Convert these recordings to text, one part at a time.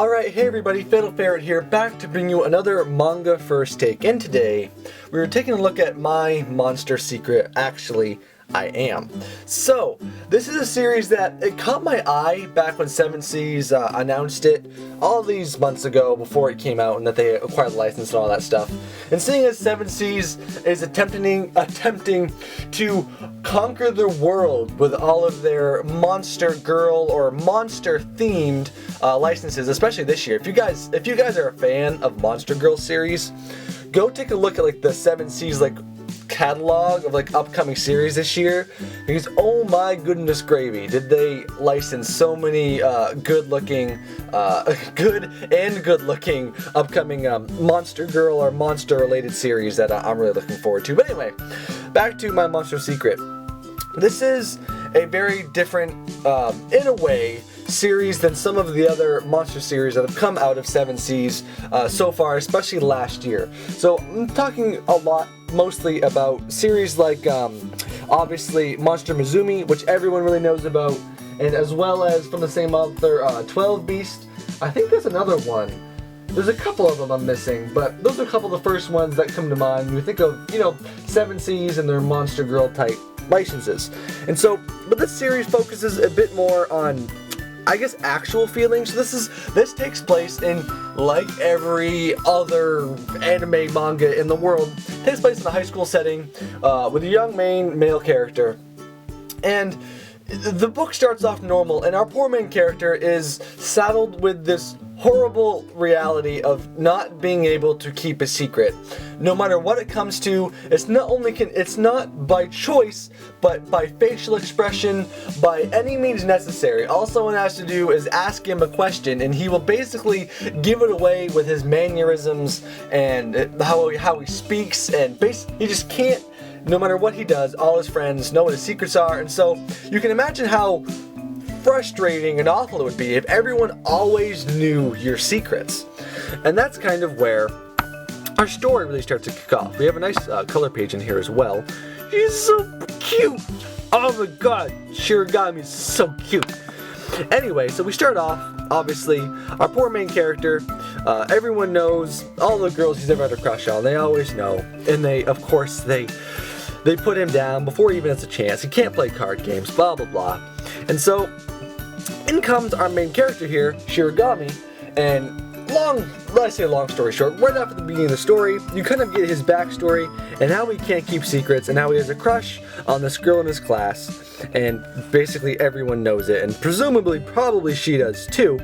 Alright, hey everybody, Fatal Ferret here, back to bring you another manga first take. And today, we were taking a look at my monster secret. Actually, I am. So, this is a series that it caught my eye back when 7 Seas announced it all these months ago before it came out and that they acquired the license and all that stuff. And seeing as 7 Seas is attempting to conquer the world with all of their monster girl or monster themed licenses, especially this year. If you guys are a fan of Monster Girl series, go take a look at like the 7 Seas catalog of upcoming series this year, because oh my goodness gravy, did they license so many good and good looking upcoming Monster Girl or monster related series that I'm really looking forward to. But anyway, back to my monster secret. This is a very different, in a way, series than some of the other monster series that have come out of 7 Seas so far, especially last year. So I'm talking a lot mostly about series like obviously Monster Musume, which everyone really knows about, and as well as from the same author 12 Beast. I think there's another one. There's a couple of them I'm missing, but those are a couple of the first ones that come to mind when you think of, 7 Seas and their Monster Girl type licenses. And so, but this series focuses a bit more on, I guess, actual feelings. This takes place in, like every other anime manga in the world, takes place in a high school setting with a young male character. And the book starts off normal, and our poor main character is saddled with this horrible reality of not being able to keep a secret. No matter what it comes to, it's not by choice, but by facial expression, by any means necessary. All someone has to do is ask him a question, and he will basically give it away with his mannerisms and how he speaks, and he just can't. No matter what he does, all his friends know what his secrets are, and so you can imagine how frustrating and awful it would be if everyone always knew your secrets. And that's kind of where our story really starts to kick off. We have a nice color page in here as well. He's so cute! Oh my god, Shirogami's so cute! Anyway, so we start off, obviously, our poor main character, everyone knows all the girls he's ever had a crush on, they always know, and of course, they put him down before he even has a chance. He can't play card games, blah blah blah. And so, in comes our main character here, Shirogami, and long story short, right after the beginning of the story, you kind of get his backstory and how he can't keep secrets and how he has a crush on this girl in his class, and basically everyone knows it, and presumably probably she does too.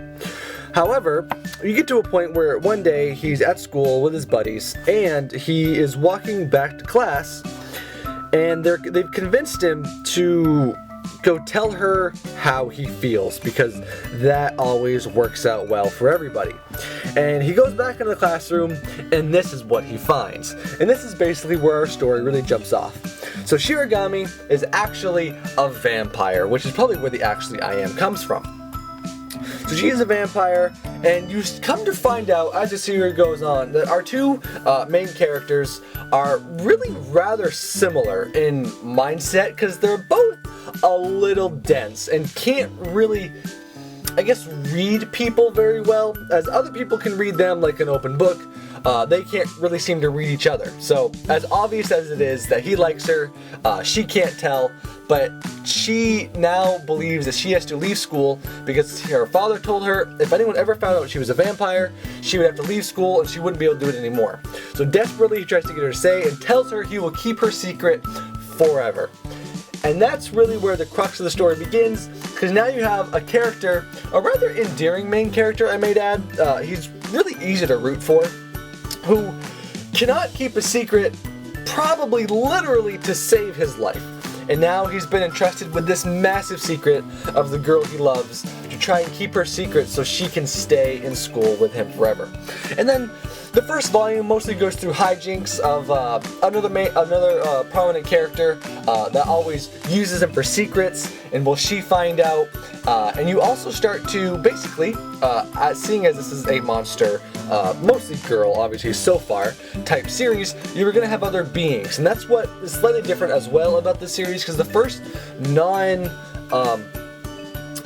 However, you get to a point where one day he's at school with his buddies and he is walking back to class, and they've convinced him to go tell her how he feels, because that always works out well for everybody. And he goes back into the classroom, and this is what he finds. And this is basically where our story really jumps off. So Shirogami is actually a vampire, which is probably where the actually I am comes from. So she is a vampire, and you come to find out as the series goes on that our two main characters are really rather similar in mindset, because they're both a little dense and can't really, I guess, read people very well. As other people can read them like an open book, they can't really seem to read each other. So as obvious as it is that he likes her, she can't tell, but she now believes that she has to leave school because her father told her if anyone ever found out she was a vampire, she would have to leave school and she wouldn't be able to do it anymore. So desperately he tries to get her to say and tells her he will keep her secret forever. And that's really where the crux of the story begins, because now you have a character, a rather endearing main character, I may add. He's really easy to root for, who cannot keep a secret, probably literally to save his life. And now he's been entrusted with this massive secret of the girl he loves to try and keep her secret so she can stay in school with him forever. And then the first volume mostly goes through hijinks of another prominent character that always uses him for secrets, and will she find out? And you also start to basically, seeing as this is a monster, mostly girl, obviously so far, type series, you're going to have other beings. And that's what is slightly different as well about this series, because the first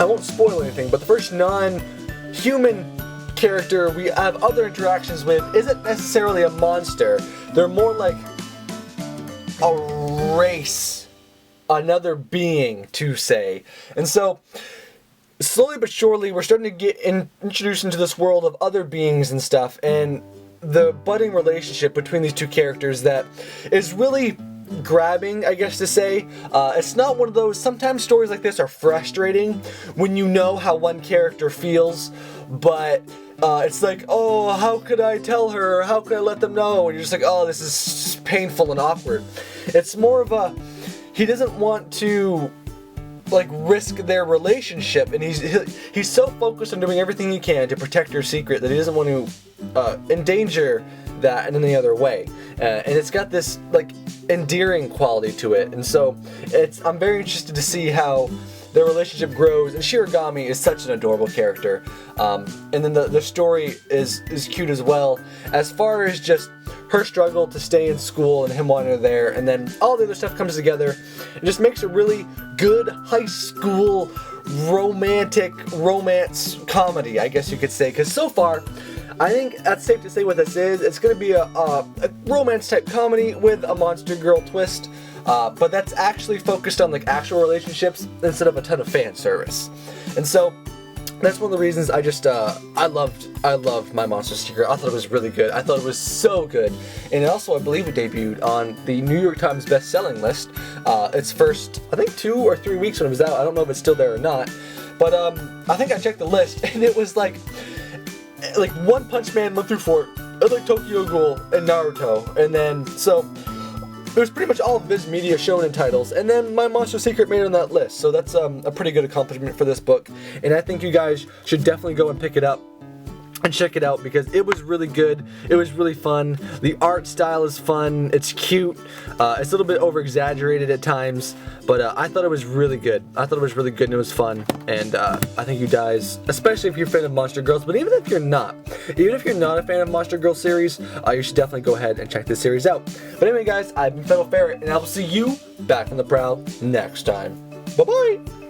I won't spoil anything, but the first non-human character we have other interactions with isn't necessarily a monster. They're more like a race, another being to say. And so slowly but surely we're starting to get introduced into this world of other beings and stuff, and the budding relationship between these two characters that is really grabbing, I guess to say. It's not one of those, sometimes stories like this are frustrating when you know how one character feels, but it's like, oh, how could I tell her, how could I let them know, and you're just like, oh, this is painful and awkward. It's more of a, he doesn't want to like risk their relationship, and he's so focused on doing everything he can to protect your secret that he doesn't want to endanger that in any other way. And it's got this like endearing quality to it, and so I'm very interested to see how their relationship grows. And Shirogami is such an adorable character, and then the story is cute as well, as far as just her struggle to stay in school and him wanting her there, and then all the other stuff comes together and just makes a really good high school romance comedy, I guess you could say. Because so far, I think that's safe to say what this is. It's going to be a romance type comedy with a monster girl twist, but that's actually focused on like actual relationships instead of a ton of fan service. And so that's one of the reasons I just I loved My Monster Secret. I thought it was really good. I thought it was so good, and also I believe it debuted on the New York Times best-selling list. Its first, I think, 2 or 3 weeks when it was out. I don't know if it's still there or not, but I think I checked the list, and it was like One Punch Man lived through 4, like Tokyo Ghoul and Naruto, and then so it was pretty much all of Viz Media shonen titles, and then My Monster Secret made it on that list, so that's a pretty good accomplishment for this book, and I think you guys should definitely go and pick it up and check it out, because it was really good. It was really fun. The art style is fun. It's cute. It's a little bit over-exaggerated at times, but I thought it was really good. I thought it was really good and it was fun, and I think you guys, especially if you're a fan of Monster Girls, but even if you're not a fan of Monster Girl series, you should definitely go ahead and check this series out. But anyway, guys, I've been Fennel Ferret, and I will see you back on the prowl next time. Bye-bye!